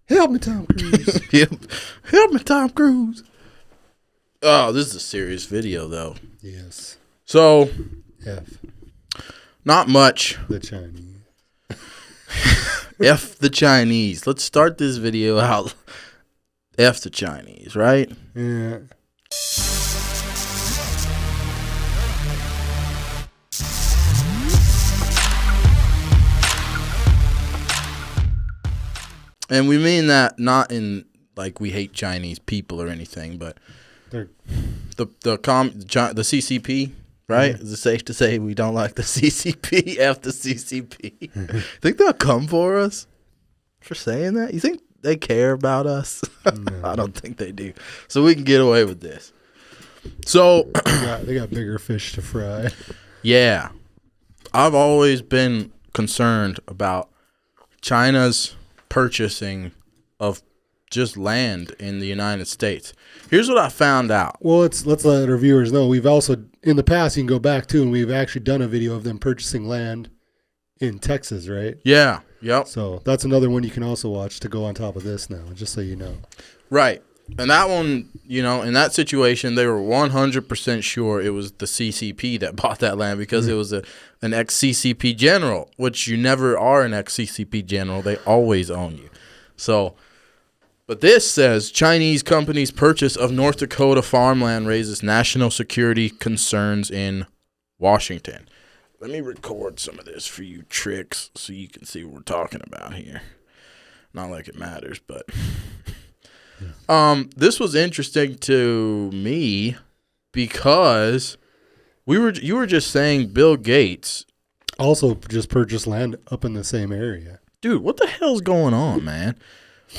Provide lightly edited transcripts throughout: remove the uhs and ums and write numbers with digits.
Help me, Tom Cruise. Help me, Tom Cruise. Oh, this is a serious video, though. Yes. So, F. Not much. The Chinese. F the Chinese. Let's start this video out. F the Chinese, right? Yeah. And we mean that not in like we hate Chinese people or anything, but They're the CCP, right? Yeah. Is it safe to say we don't like the CCP? F the CCP. Think they'll come for us for saying that? You think they care about us? No. I don't think they do. So we can get away with this. So they got bigger fish to fry. yeah, I've always been concerned about China's purchasing of just land in the United States. Here's what I found out. Well, let's let our viewers know. We've also, in the past, you can go back to, and we've actually done a video of them purchasing land in Texas, right? Yeah. Yep. So that's another one you can also watch to go on top of this now, just so you know. Right. And that one, you know, in that situation, they were 100% sure it was the CCP that bought that land because it was an ex-CCP general, which you never are an ex-CCP general. They always own you. So, but this says Chinese company's purchase of North Dakota farmland raises national security concerns in Washington. Let me record some of this for you tricks so you can see what we're talking about here. Not like it matters, but... This was interesting to me because you were just saying Bill Gates also just purchased land up in the same area. Dude, what the hell's going on, man?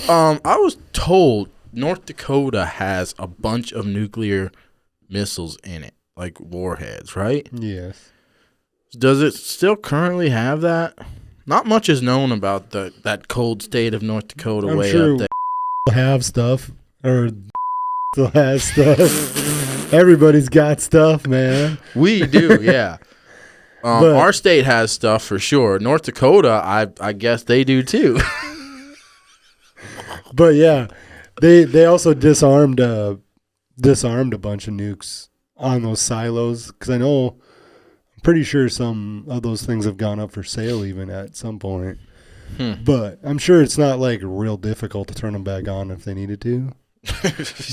I was told North Dakota has a bunch of nuclear missiles in it, like warheads, right? Yes. Does it still currently have that? Not much is known about that cold state of North Dakota I'm way sure up there. Have stuff or still has stuff. Everybody's got stuff, man. We do, yeah. Our state has stuff for sure. North Dakota, I guess they do too. But yeah, they also disarmed a bunch of nukes on those silos because I'm pretty sure some of those things have gone up for sale even at some point. But I'm sure it's not like real difficult to turn them back on if they needed to.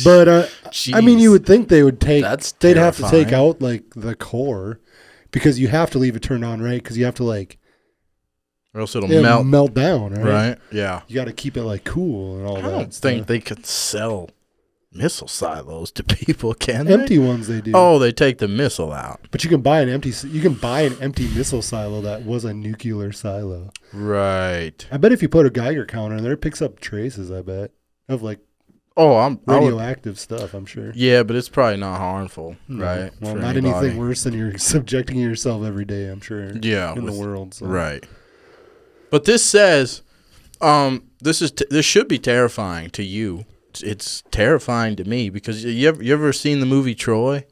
But I mean, you would think they'd have to take out like the core because you have to leave it turned on, right? Because you have to or else it'll melt down, right? Right? Yeah. You got to keep it like cool and all that. I don't think they could sell missile silos to people, can empty they? Ones they do. Oh, they take the missile out. But you can buy an empty missile silo that was a nuclear silo. Right. I bet if you put a Geiger counter in there, it picks up traces, I bet, of like radioactive stuff, I'm sure. Yeah, but it's probably not harmful, right? Well, not anything worse than you're subjecting yourself every day, I'm sure. Yeah. In the world. So. Right. But this says this should be terrifying to you. It's terrifying to me because you ever seen the movie Troy,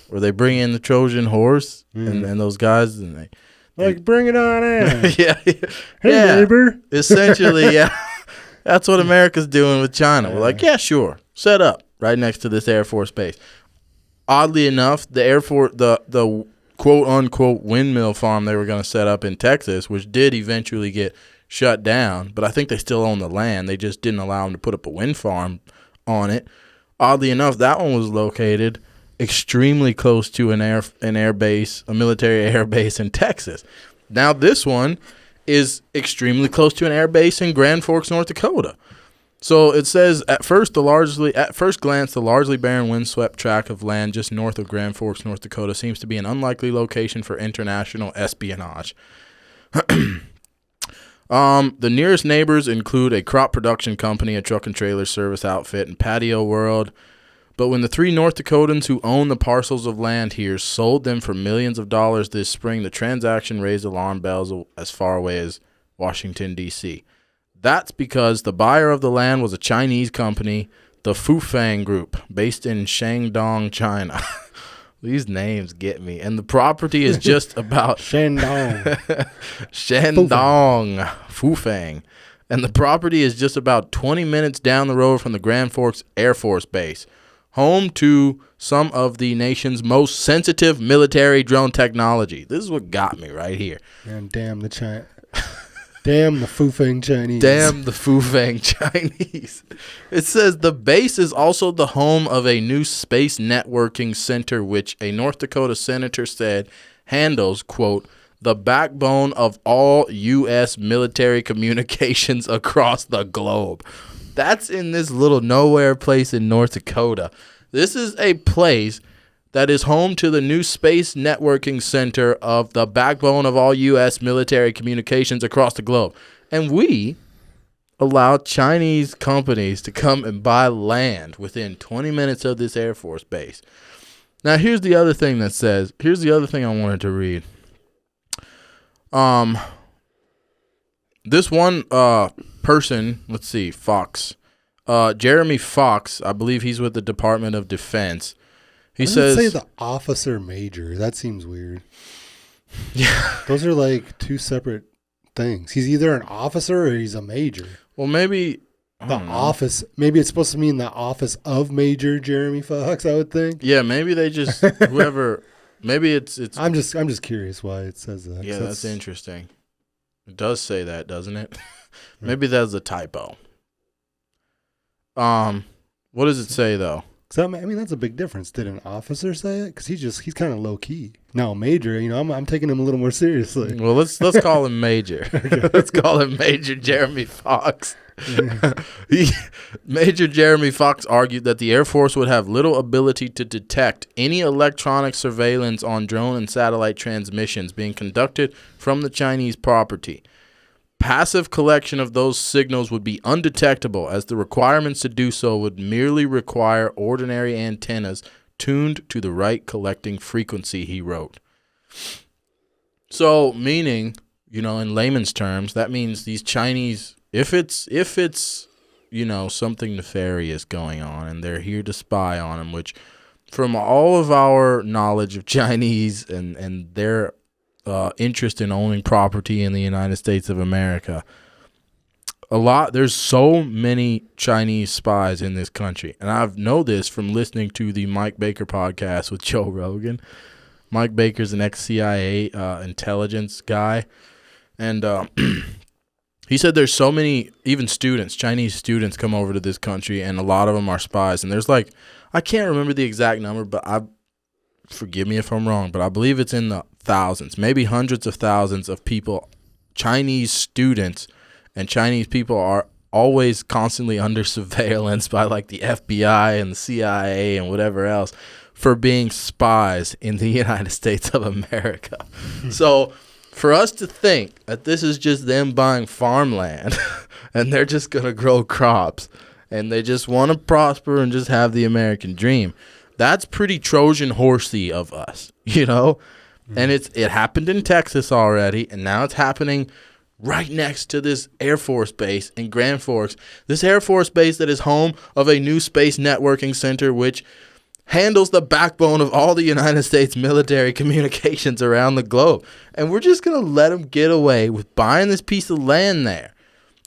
where they bring in the Trojan horse and those guys and they bring it on in. yeah. Hey neighbor. Essentially, yeah. That's what America's doing with China. We're like, yeah, sure, set up right next to this Air Force base. Oddly enough, the Air Force, the quote unquote windmill farm they were going to set up in Texas, which did eventually get shut down, but I think they still own the land. They just didn't allow them to put up a wind farm on it. Oddly enough, that one was located extremely close to an air base, a military air base in Texas. Now this one is extremely close to an air base in Grand Forks, North Dakota. So it says at first glance, the largely barren windswept tract of land just north of Grand Forks, North Dakota seems to be an unlikely location for international espionage. The nearest neighbors include a crop production company, a truck and trailer service outfit, and Patio World. But when the three North Dakotans who own the parcels of land here sold them for millions of dollars this spring, the transaction raised alarm bells as far away as Washington, D.C. That's because the buyer of the land was a Chinese company, the Fufang Group, based in Shandong, China. These names get me. And the property is just about... Shandong. Shandong. Fufang. and the property is just about 20 minutes down the road from the Grand Forks Air Force Base, home to some of the nation's most sensitive military drone technology. This is what got me right here. Man, damn the Fufang Chinese. Damn the Fufang Chinese. It says the base is also the home of a new space networking center, which a North Dakota senator said handles, quote, the backbone of all U.S. military communications across the globe. That's in this little nowhere place in North Dakota. This is a place that is home to the new space networking center of the backbone of all U.S. military communications across the globe. And we allow Chinese companies to come and buy land within 20 minutes of this Air Force base. Now, here's the other thing I wanted to read. This one person, let's see, Fox. Jeremy Fox, I believe he's with the Department of Defense. He says, say the officer major. That seems weird. Yeah. Those are like two separate things. He's either an officer or he's a major. Well, maybe the office. Maybe it's supposed to mean the office of Major Jeremy Fox, I would think. Yeah, maybe they just whoever. Maybe it's. I'm just curious why it says that. Yeah, that's interesting. It does say that, doesn't it? Maybe that's a typo. What does it say though? So, I mean, that's a big difference. Did an officer say it? Because he's kind of low key. No, major. I'm taking him a little more seriously. Well, let's call him Major. Okay. Let's call him Major Jeremy Fox. Major Jeremy Fox argued that the Air Force would have little ability to detect any electronic surveillance on drone and satellite transmissions being conducted from the Chinese property. Passive collection of those signals would be undetectable, as the requirements to do so would merely require ordinary antennas tuned to the right collecting frequency, he wrote. So, meaning, in layman's terms, that means these Chinese, if it's something nefarious going on and they're here to spy on them, which from all of our knowledge of Chinese and their interest in owning property in the United States of America, there's so many Chinese spies in this country. And I know this from listening to the Mike Baker podcast with Joe Rogan. Mike Baker's an ex-CIA intelligence guy. And he said there's so many, even Chinese students come over to this country, and a lot of them are spies. And there's I can't remember the exact number, but forgive me if I'm wrong, but I believe it's in the thousands, maybe hundreds of thousands of people, Chinese students, and Chinese people are always constantly under surveillance by the FBI and the CIA and whatever else for being spies in the United States of America. So for us to think that this is just them buying farmland and they're just going to grow crops and they just want to prosper and just have the American dream, that's pretty Trojan horsey of us, And it happened in Texas already, and now it's happening right next to this Air Force base in Grand Forks. This Air Force base that is home of a new space networking center, which handles the backbone of all the United States military communications around the globe. And we're just going to let them get away with buying this piece of land there.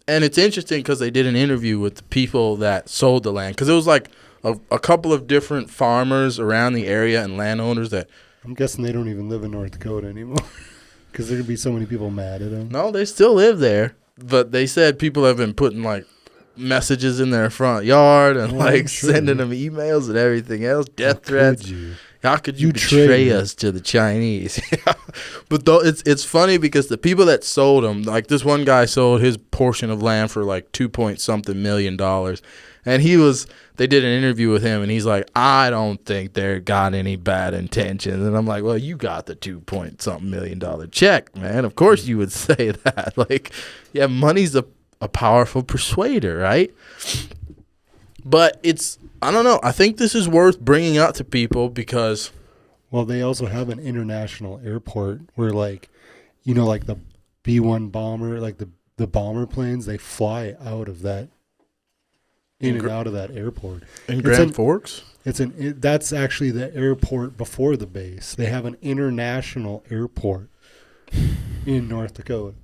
And it's interesting because they did an interview with the people that sold the land, because it was a couple of different farmers around the area and landowners that... I'm guessing they don't even live in North Dakota anymore because there could be so many people mad at them. No, they still live there, but they said people have been putting messages in their front yard and sending them emails and everything else, death threats. How could you betray us to the Chinese? But it's funny because the people that sold them, this one guy sold his portion of land for $2 million, and they did an interview with him, and he's like, I don't think they got any bad intentions. And I'm like, well, you got the $2 million check, man. Of course you would say that. Yeah, money's a powerful persuader, right? But I don't know. I think this is worth bringing up to people because... Well, they also have an international airport where, the B-1 bomber, the bomber planes, they fly out of that, and out of that airport. In Grand Forks? That's actually the airport before the base. They have an international airport in North Dakota.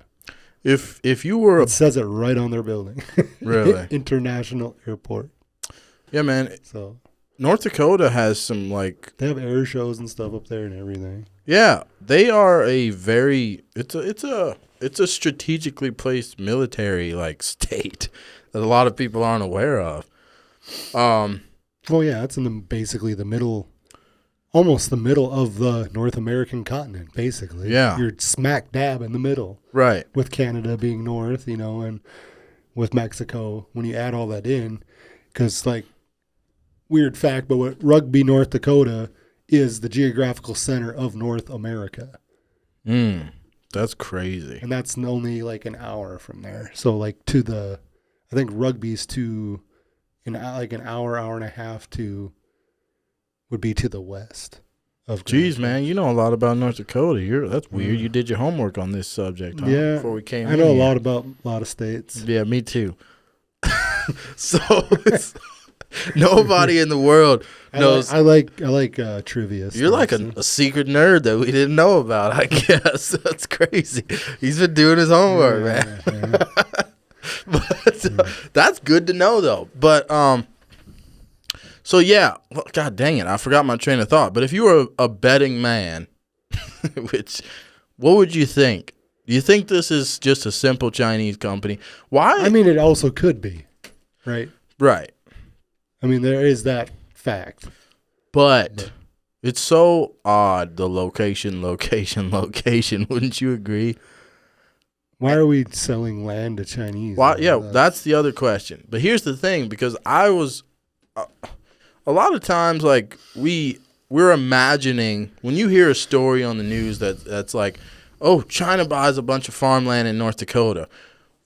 if you were It says it right on their building. Really? International airport. Yeah, man. So North Dakota has some like they have air shows and stuff up there and everything. yeah, they are a very it's a strategically placed military like state that a lot of people aren't aware of. Well, yeah, it's in basically the middle, almost the middle of the North American continent, basically. Yeah. You're smack dab in the middle. Right. With Canada being north, and with Mexico, when you add all that in, because, like, weird fact, but what Rugby, North Dakota is the geographical center of North America. That's crazy. And that's only, like, an hour from there. So, like, I think Rugby's an hour and a half would be to the west of Jeez, man, you know a lot about North Dakota. That's weird. You did your homework on this subject, huh? Yeah, Before we came I know in a here. lot about a lot of states. Yeah, me too. So nobody in the world knows. I like trivia. You're like a secret nerd that we didn't know about, I guess. That's crazy. He's been doing his homework, man. Yeah. But that's good to know, though. But so yeah, well, God dang it, I forgot my train of thought. But if you were a betting man, what would you think? Do you think this is just a simple Chinese company? Why? I mean, it also could be, right? Right. I mean, there is that fact. But it's so odd, the location. Wouldn't you agree? Why are we selling land to Chinese? Why? Yeah, that's the other question. But here's the thing, because I was a lot of times like we're imagining when you hear a story on the news that's like, oh, China buys a bunch of farmland in North Dakota.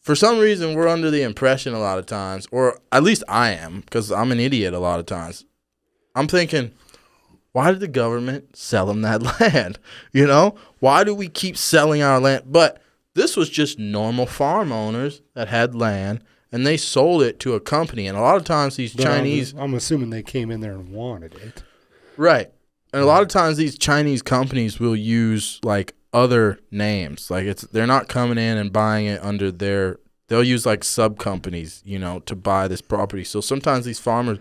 For some reason, we're under the impression a lot of times, or at least I am, because I'm an idiot a lot of times. I'm thinking, why did the government sell them that land? Why do we keep selling our land? But this was just normal farm owners that had land, and they sold it to a company. And a lot of times these Chinese... I'm assuming they came in there and wanted it. Right. And a lot of times these Chinese companies will use, like, other names. Like, they're not coming in and buying it under their... They'll use, like, sub-companies, to buy this property. So sometimes these farmers...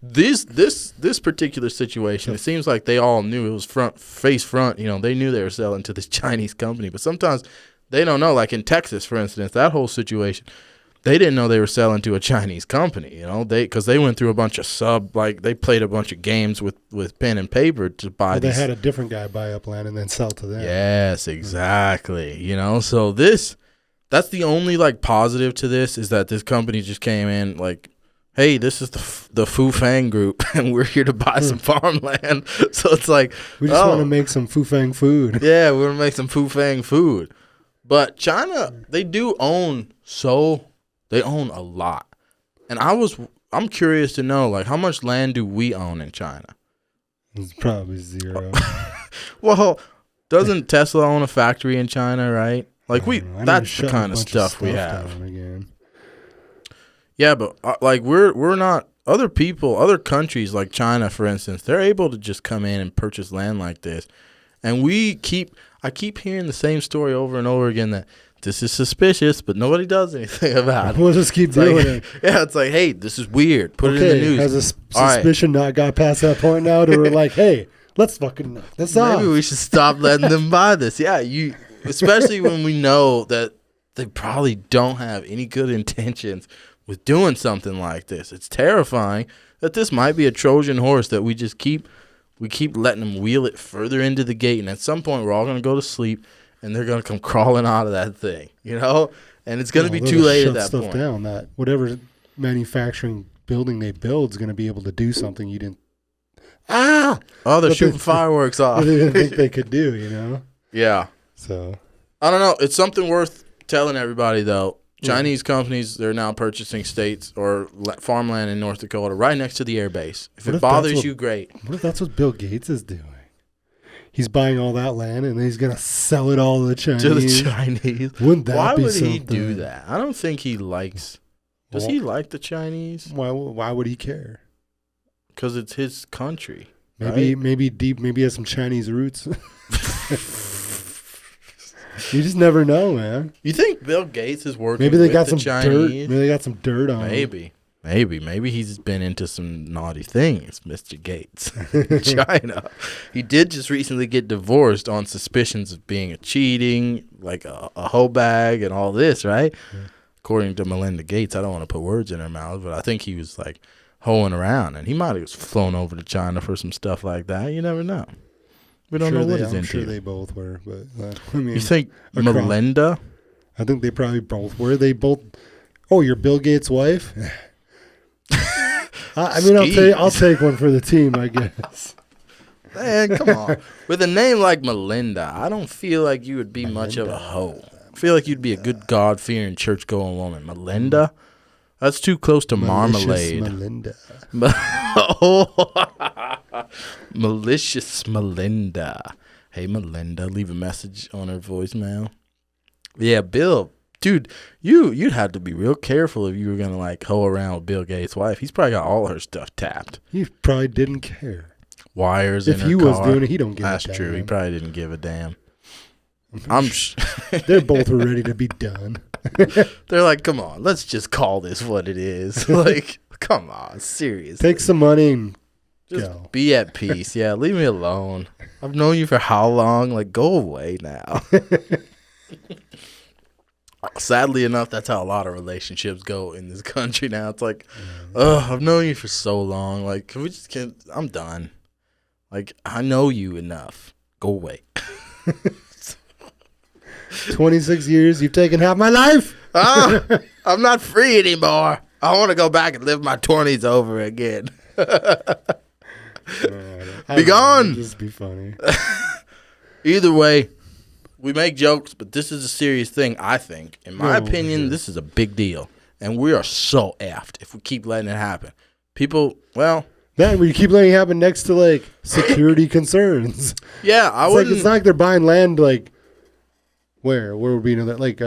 This particular situation, it seems like they all knew it was face front. They knew they were selling to this Chinese company. But sometimes... they don't know, like in Texas, for instance, that whole situation, they didn't know they were selling to a Chinese company, because they went through a bunch of they played a bunch of games with pen and paper to buy They had a different guy buy up land and then sell to them. Yes, exactly. So that's the only, like, positive to this is that this company just came in, like, hey, this is the Fu Fang group, and we're here to buy some farmland. So it's like, we just want to make some Fu Fang food. Yeah, we're going to make some Fu Fang food. But China, they own a lot. And I'm curious to know, like, how much land do we own in China? It's probably zero. Well, doesn't Tesla own a factory in China, right? Like, that's the kind of stuff we have. Yeah, but like we're not other countries like China, for instance, they're able to just come in and purchase land like this. And I keep hearing the same story over and over again that this is suspicious, but nobody does anything about it. We'll just keep doing it. Yeah, it's like, hey, this is weird. Put it in the news. Has a suspicion not got past that point now to we're like, hey, let's fucking knock this off. Maybe we should stop letting them buy this. Yeah, especially when we know that they probably don't have any good intentions with doing something like this. It's terrifying that this might be a Trojan horse that we keep letting them wheel it further into the gate, and at some point we're all going to go to sleep, and they're going to come crawling out of that thing, and it's going to be too late at that point. Down that whatever manufacturing building they build is going to be able to do something you didn't. They're shooting fireworks off. They didn't think they could do, Yeah. So I don't know. It's something worth telling everybody, though. Chinese companies, they're now purchasing states or farmland in North Dakota right next to the air base. If it bothers you, great. What if that's what Bill Gates is doing? He's buying all that land and then he's going to sell it all to the Chinese. To the Chinese. Wouldn't that Why be would something? he do that? I don't think he likes... Does he like the Chinese? Why would he care? Because it's his country. Maybe he has some Chinese roots. You just never know, man. You think Bill Gates is working? Maybe they with got the some Chinese? dirt. Maybe they got some dirt on. Maybe he's been into some naughty things, Mr. Gates. In China. He did just recently get divorced on suspicions of being a cheating, like a hoe bag and all this, right? Yeah. According to Melinda Gates, I don't want to put words in her mouth, but I think he was like hoeing around, and he might have flown over to China for some stuff like that. You never know. We don't know what he's into. I'm sure they both were, but I mean, you think Melinda? I think they probably both were. They both. Oh, you're Bill Gates' wife. I mean, I'll take one for the team, I guess. Man, come on. With a name like Melinda, I don't feel like you would be much of a hoe. I feel like you'd be a good God-fearing, church-going woman. Melinda? That's too close to marmalade. Melinda. Malicious Melinda. Hey, Melinda, leave a message on her voicemail. Yeah, Bill. Dude, you'd have to be real careful if you were going to, like, hoe around with Bill Gates' wife. He's probably got all her stuff tapped. He probably didn't care. Wires in her car. If he was doing it, he don't give a damn. That's true. He probably didn't give a damn. They're both ready to be done. They're like, come on, let's just call this what it is. Like, come on, seriously. Take some money and just go. Be at peace. Yeah, leave me alone. I've known you for how long? Like, go away now. Sadly enough, that's how a lot of relationships go in this country now. It's like, I've known you for so long. Like, can we just I'm done. Like, I know you enough. Go away. 26 years, you've taken half my life. I'm not free anymore. I want to go back and live my 20s over again. Be gone. Just be funny. Either way, we make jokes, but this is a serious thing, I think. In my opinion, this is a big deal. And we are so effed if we keep letting it happen. People, well... Then we keep letting it happen next to, like, security concerns. Yeah, it's not like they're buying land, like... Where would we know that? Like,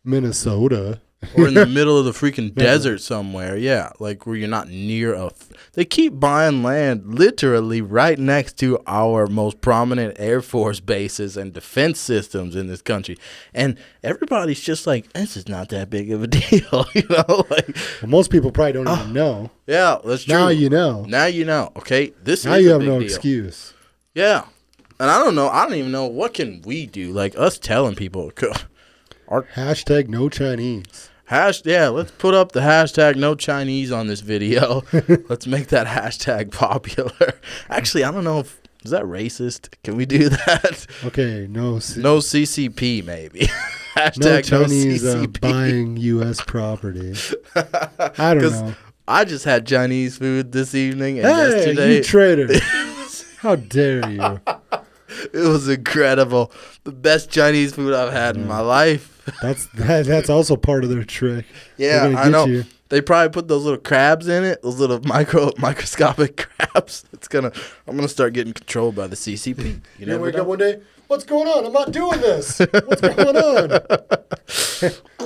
Minnesota. Or in the middle of the freaking desert somewhere. Yeah, like where you're not near they keep buying land literally right next to our most prominent Air Force bases and defense systems in this country. And everybody's just like, this is not that big of a deal, you know? Like, well, most people probably don't even know. Yeah, that's true. Now you know. Now you know, okay? Now you have no excuse. Yeah. And I don't know. I don't even know. What can we do? Like us telling people. Hashtag no Chinese. Yeah, let's put up the hashtag no Chinese on this video. Let's make that hashtag popular. Actually, I don't know if is that racist. Can we do that? Okay, no CCP maybe. Hashtag no Chinese CCP. Buying U.S. property. I don't know. I just had Chinese food this evening and hey, yesterday. You traitor! How dare you? It was incredible. The best Chinese food I've had in my life. That's also part of their trick. Yeah, I know. You. They probably put those little crabs in it, those little microscopic crabs. I'm gonna start getting controlled by the CCP. You wake up one day, what's going on? I'm not doing this. What's going on?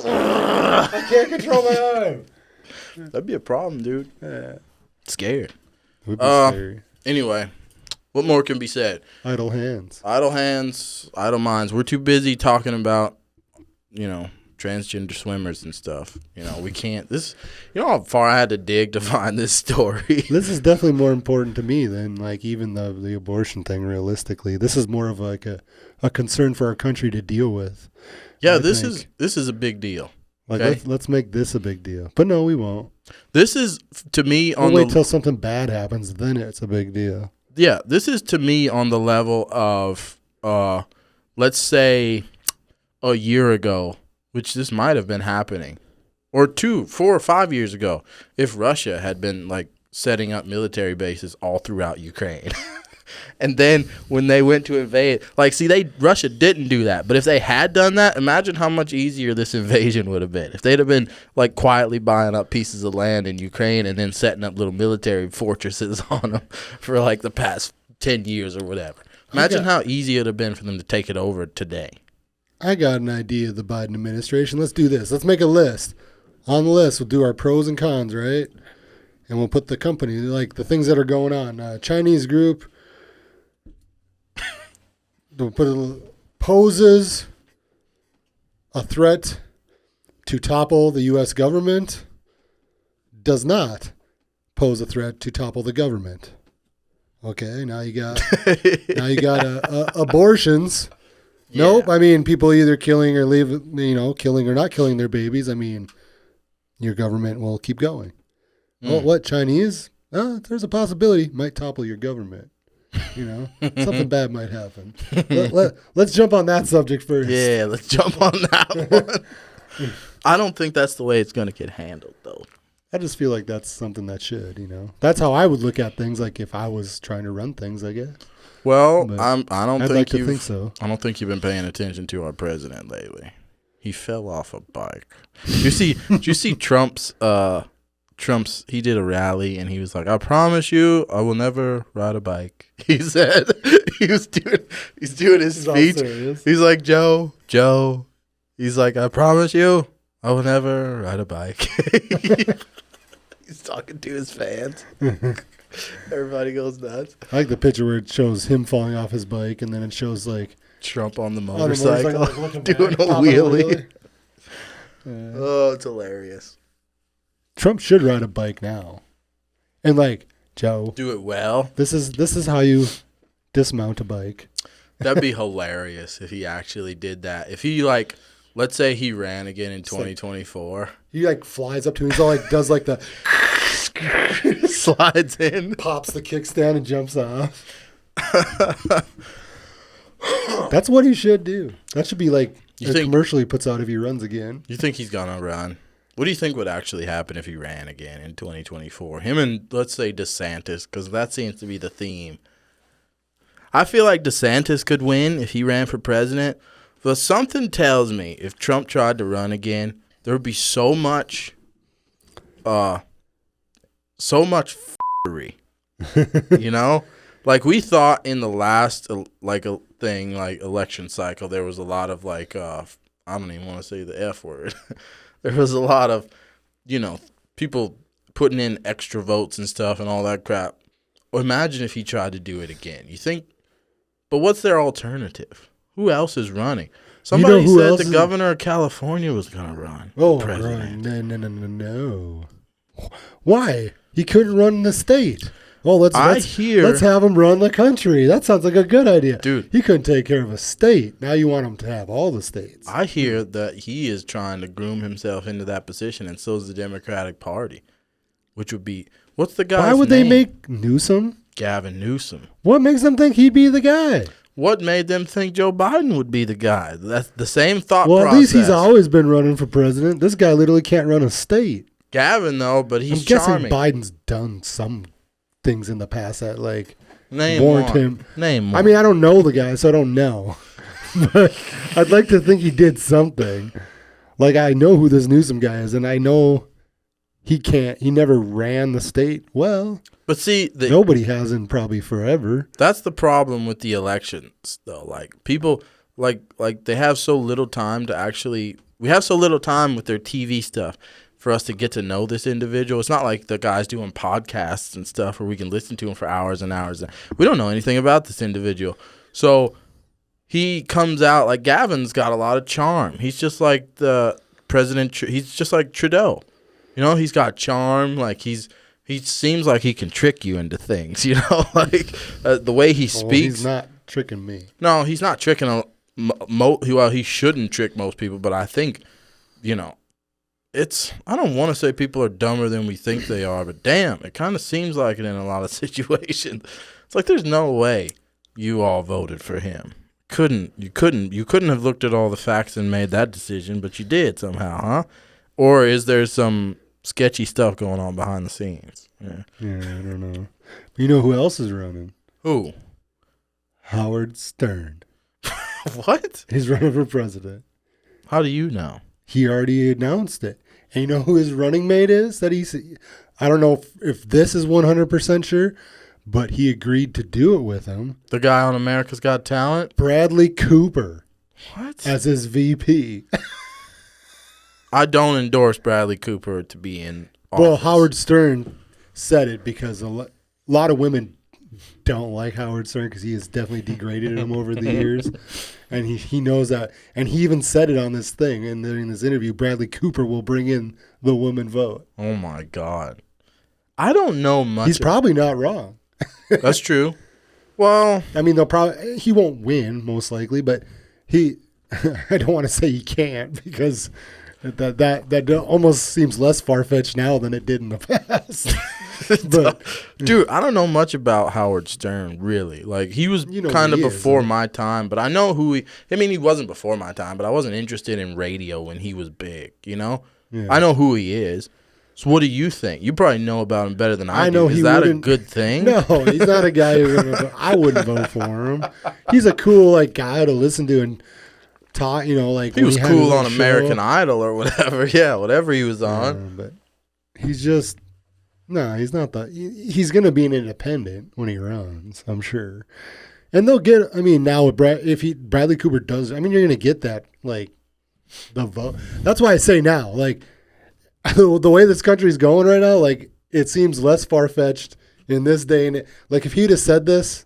I can't control my arm. That'd be a problem, dude. Scared. Would be scary. Anyway. What more can be said? Idle hands, idle minds. We're too busy talking about, transgender swimmers and stuff. We can't. You know how far I had to dig to find this story? This is definitely more important to me than, like, even the abortion thing, realistically. This is more of, like, a concern for our country to deal with. Yeah, this is a big deal. Like, okay? let's make this a big deal. But no, we won't. This is, to me, we'll wait till something bad happens, then it's a big deal. Yeah, this is to me on the level of, let's say, a year ago, which this might have been happening, or 4 or 5 years ago, if Russia had been, like, setting up military bases all throughout Ukraine. And then when they went to invade, like, Russia didn't do that. But if they had done that, imagine how much easier this invasion would have been. If they'd have been, like, quietly buying up pieces of land in Ukraine and then setting up little military fortresses on them for, like, the past 10 years or whatever. Imagine how easy it would have been for them to take it over today. I got an idea of the Biden administration. Let's do this. Let's make a list. On the list, we'll do our pros and cons, right? And we'll put the company, like, the things that are going on. Chinese group. We'll put poses, a threat to topple the U.S. government does not pose a threat to topple the government. Okay, now you got abortions. Yeah. Nope. I mean, people either killing or killing or not killing their babies. I mean, your government will keep going. Well, what, Chinese? There's a possibility might topple your government. Something bad might happen. Let's jump on that subject first. Yeah, let's jump on that one. I don't think that's the way it's going to get handled, though. I just feel like that's something that should, That's how I would look at things, like if I was trying to run things, I guess. Well, I don't think so. I don't think you've been paying attention to our president lately. He fell off a bike. Did you see Trump's he did a rally and he was like, "I promise you, I will never ride a bike." He said he's doing his speech. He's like, Joe. He's like, "I promise you, I will never ride a bike." He's talking to his fans. Everybody goes nuts. I like the picture where it shows him falling off his bike and then it shows like Trump on the motorcycle doing a wheelie. Oh, it's hilarious. Trump should ride a bike now. And like, Joe, do it well. This is how you dismount a bike. That'd be hilarious if he actually did that. If he let's say he ran again in 2024. He flies up to him. He's all does the slides in, pops the kickstand and jumps off. That's what he should do. That should be a commercial he puts out if he runs again. You think he's gonna run? What do you think would actually happen if he ran again in 2024? Him and, let's say, DeSantis, because that seems to be the theme. I feel like DeSantis could win if he ran for president, but something tells me if Trump tried to run again, there would be so much f***ery. We thought in the last election cycle there was a lot of I don't even want to say the F word. There was a lot of people putting in extra votes and stuff and all that crap. Well, imagine if he tried to do it again. You think? But what's their alternative? Who else is running? Somebody said the governor of California was going to run. Oh, president. No. Why? He couldn't run the state. Oh, let's have him run the country. That sounds like a good idea. Dude. He couldn't take care of a state. Now you want him to have all the states. I hear that he is trying to groom himself into that position, and so is the Democratic Party, which would be, what's the guy's name? Why would they make Newsom? Gavin Newsom. What makes them think he'd be the guy? What made them think Joe Biden would be the guy? That's the same thought process. Well, at least he's always been running for president. This guy literally can't run a state. Gavin, though, but he's charming. I'm guessing Biden's done some things in the past that warrant him. Name one. I mean, I don't know the guy, so I don't know. But I'd like to think he did something. I know who this Newsom guy is, and I know he never ran the state well. But see, nobody has in probably forever. That's the problem with the elections, though. People, they have so little time to actually. We have so little time with their TV stuff for us to get to know this individual. It's not like the guys doing podcasts and stuff where we can listen to him for hours and hours. We don't know anything about this individual. So he comes out Gavin's got a lot of charm. He's just like the president. He's just like Trudeau. He's got charm. He seems like he can trick you into things, the way he speaks. He's not tricking me. No, he's not tricking. He shouldn't trick most people, but I think, I don't want to say people are dumber than we think they are, but damn, it kind of seems like it in a lot of situations. It's there's no way you all voted for him. You couldn't have looked at all the facts and made that decision, but you did somehow, huh? Or is there some sketchy stuff going on behind the scenes? Yeah, I don't know. You know who else is running? Who? Howard Stern. What? He's running for president. How do you know? He already announced it. And you know who his running mate is? I don't know if this is 100% sure, but he agreed to do it with him. The guy on America's Got Talent? Bradley Cooper. What? As his VP. I don't endorse Bradley Cooper to be in office. Well, Howard Stern said it because a lot of women don't like Howard Stern because he has definitely degraded him over the years. And he knows that. And he even said it on this thing. And then in this interview, Bradley Cooper will bring in the woman vote. Oh, my God. I don't know much. He's probably not wrong. That's true. Well, I mean, he won't win, most likely. But I don't want to say he can't because that almost seems less far-fetched now than it did in the past. But, dude, I don't know much about Howard Stern, really. Like, he was kind of before my time, but I know he wasn't before my time, but I wasn't interested in radio when he was big, you know? Yeah. I know who he is. So what do you think? You probably know about him better than I do. Is that a good thing? No, he's not a guy I wouldn't vote for him. He's a cool guy to listen to and talk, he was cool on American Idol or whatever. Yeah, whatever he was on. But he's just he's not he's going to be an independent when he runs, I'm sure. And they'll get now if Bradley Cooper does, you're going to get that the vote. That's why I say now, the way this country's going right now, it seems less far-fetched in this day. And if he'd have said this,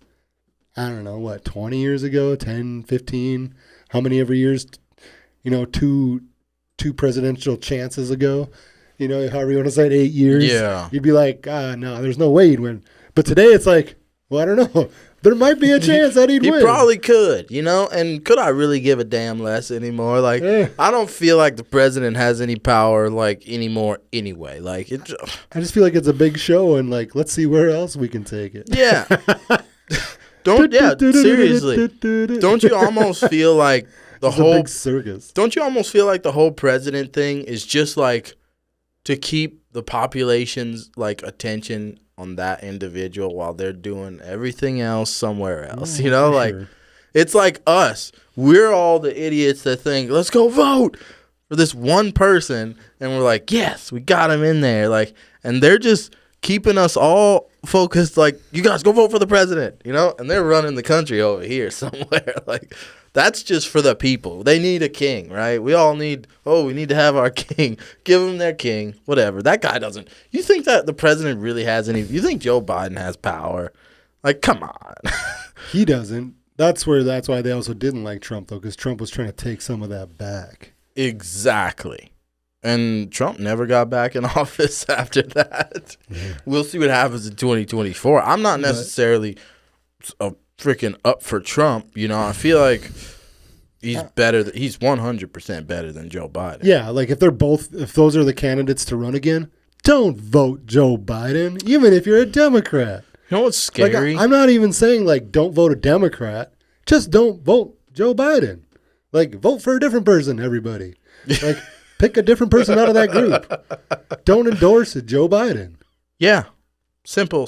I don't know, 20 years ago, 10, 15, how many every years, two presidential chances ago, however you want to say it, 8 years. Yeah. You'd be like, no, there's no way he'd win. But today it's like, well, I don't know. There might be a chance that he'd win. He probably could, and could I really give a damn less anymore? I don't feel like the president has any power, anymore anyway. I just feel like it's a big show, and, let's see where else we can take it. Yeah. Seriously. Don't you almost feel like the whole big circus? Don't you almost feel like the whole president thing is just, to keep the population's, attention on that individual while they're doing everything else somewhere else, Sure. It's like us. We're all the idiots that think, let's go vote for this one person, and we're like, yes, we got him in there, and they're just keeping us all focused, you guys go vote for the president, and they're running the country over here somewhere, that's just for the people. They need a king, right? We all need, we need to have our king. Give them their king, whatever. That guy doesn't. You think that the president really has any? You think Joe Biden has power? Come on. He doesn't. That's why they also didn't like Trump, though, because Trump was trying to take some of that back. Exactly. And Trump never got back in office after that. Yeah. We'll see what happens in 2024. I'm not necessarily freaking up for Trump, I feel like he's better. He's 100% better than Joe Biden. Yeah, if those are the candidates to run again, don't vote Joe Biden, even if you're a Democrat. You know what's scary? I'm not even saying don't vote a Democrat. Just don't vote Joe Biden. Vote for a different person, everybody. Pick a different person out of that group. Don't endorse Joe Biden. Yeah. Simple.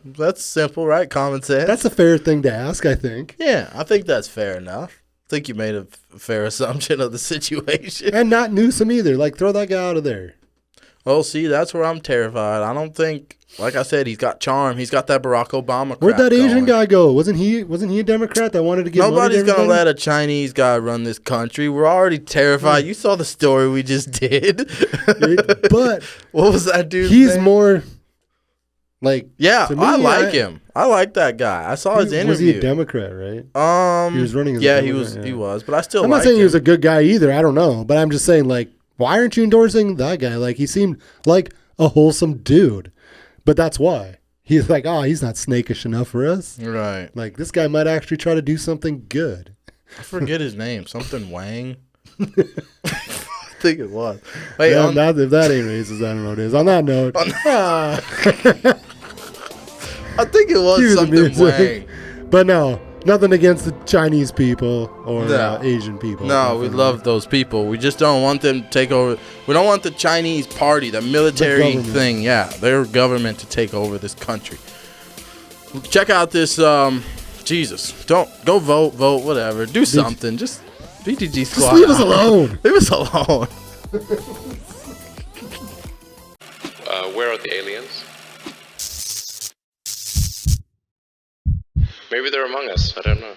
That's simple, right? Common sense. That's a fair thing to ask, I think. Yeah, I think that's fair enough. I think you made a fair assumption of the situation. And not Newsom either. Throw that guy out of there. Well, see, that's where I'm terrified. I don't think, like I said, he's got charm. He's got that Barack Obama crap. Where'd that Asian guy go? Wasn't he a Democrat that wanted to get Nobody's going to let a Chinese guy run this country. We're already terrified. You saw the story we just did. But what was that dude? He's name? More... yeah, I like him. I like that guy. I saw his interview. Was he a Democrat, right? He was running as a Democrat. He was, but I still I'm not saying he was a good guy either. I don't know. But I'm just saying, why aren't you endorsing that guy? He seemed like a wholesome dude. But that's why. He's he's not snakish enough for us. Right. This guy might actually try to do something good. I forget his name. Something Wang. I think it was. Wait, if that ain't racist, I don't know what it is. On that note, I think it was something Wang. But no, nothing against the Chinese people or Asian people. No, we love those people. We just don't want them to take over. We don't want the Chinese party, the military thing. Yeah, their government to take over this country. Check out this. Jesus, don't go vote, whatever. Do something. Just. BTG squad. Just leave us alone. Leave us alone. Where are the aliens? Maybe they're among us. I don't know.